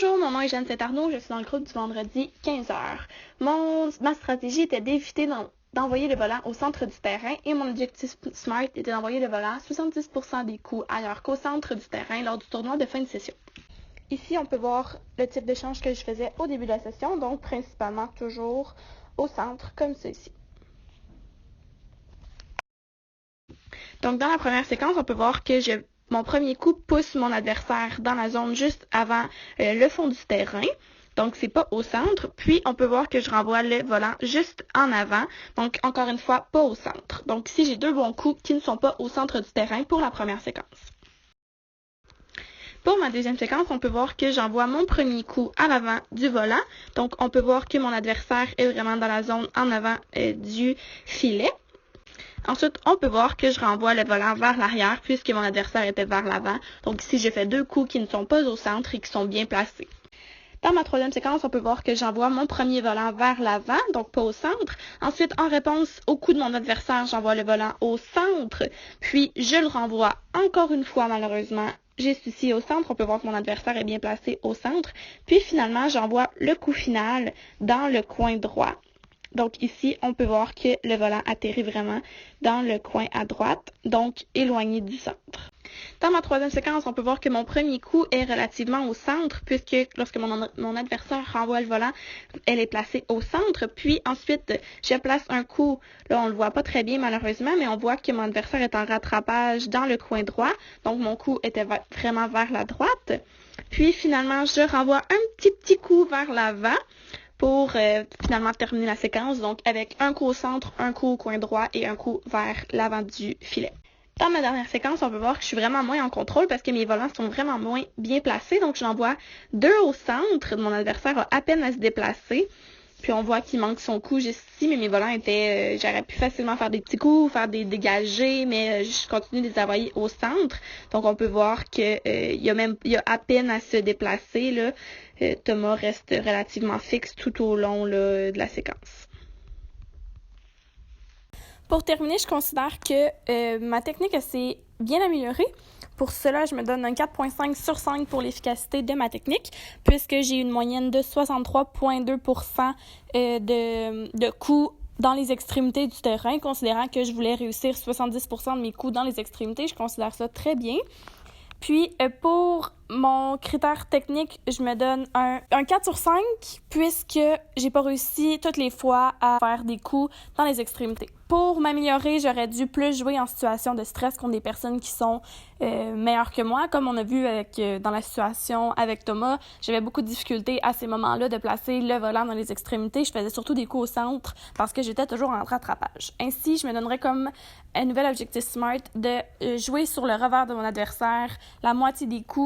Bonjour, mon nom est Jeanne Saint-Arnaud, je suis dans le groupe du vendredi 15h. Ma stratégie était d'éviter d'envoyer le volant au centre du terrain et mon objectif SMART était d'envoyer le volant 70% des coups ailleurs qu'au centre du terrain lors du tournoi de fin de session. Ici, on peut voir le type d'échange que je faisais au début de la session, donc principalement toujours au centre, comme ceci. Donc, dans la première séquence, on peut voir que mon premier coup pousse mon adversaire dans la zone juste avant le fond du terrain. Donc, c'est pas au centre. Puis, on peut voir que je renvoie le volant juste en avant. Donc, encore une fois, pas au centre. Donc, ici, j'ai deux bons coups qui ne sont pas au centre du terrain pour la première séquence. Pour ma deuxième séquence, on peut voir que j'envoie mon premier coup à l'avant du volant. Donc, on peut voir que mon adversaire est vraiment dans la zone en avant du filet. Ensuite, on peut voir que je renvoie le volant vers l'arrière puisque mon adversaire était vers l'avant. Donc ici, j'ai fait deux coups qui ne sont pas au centre et qui sont bien placés. Dans ma troisième séquence, on peut voir que j'envoie mon premier volant vers l'avant, donc pas au centre. Ensuite, en réponse au coup de mon adversaire, j'envoie le volant au centre, puis je le renvoie encore une fois, malheureusement, juste ici au centre. On peut voir que mon adversaire est bien placé au centre. Puis finalement, j'envoie le coup final dans le coin droit. Donc ici, on peut voir que le volant atterrit vraiment dans le coin à droite, donc éloigné du centre. Dans ma troisième séquence, on peut voir que mon premier coup est relativement au centre, puisque lorsque mon adversaire renvoie le volant, elle est placée au centre. Puis ensuite, je place un coup, là on le voit pas très bien malheureusement, mais on voit que mon adversaire est en rattrapage dans le coin droit, donc mon coup était vraiment vers la droite. Puis finalement, je renvoie un petit coup vers l'avant pour finalement terminer la séquence, donc avec un coup au centre, un coup au coin droit et un coup vers l'avant du filet. Dans ma dernière séquence, on peut voir que je suis vraiment moins en contrôle parce que mes volants sont vraiment moins bien placés, donc j'envoie deux au centre. Mon adversaire a à peine à se déplacer. Puis on voit qu'il manque son coup juste ici, mais mes volants étaient... j'aurais pu facilement faire des petits coups, faire des dégagés, mais je continue de les envoyer au centre. Donc on peut voir que il y a à peine à se déplacer, là. Thomas reste relativement fixe tout au long là, de la séquence. Pour terminer, je considère que ma technique s'est bien améliorée. Pour cela, je me donne un 4.5 sur 5 pour l'efficacité de ma technique, puisque j'ai une moyenne de 63,2% de coups dans les extrémités du terrain. Considérant que je voulais réussir 70% de mes coups dans les extrémités, je considère ça très bien. Puis, pour mon critère technique, je me donne un 4 sur 5, puisque j'ai pas réussi toutes les fois à faire des coups dans les extrémités. Pour m'améliorer, j'aurais dû plus jouer en situation de stress contre des personnes qui sont meilleures que moi. Comme on a vu dans la situation avec Thomas, j'avais beaucoup de difficultés à ces moments-là de placer le volant dans les extrémités. Je faisais surtout des coups au centre parce que j'étais toujours en rattrapage. Ainsi, je me donnerais comme un nouvel objectif SMART de jouer sur le revers de mon adversaire la moitié des coups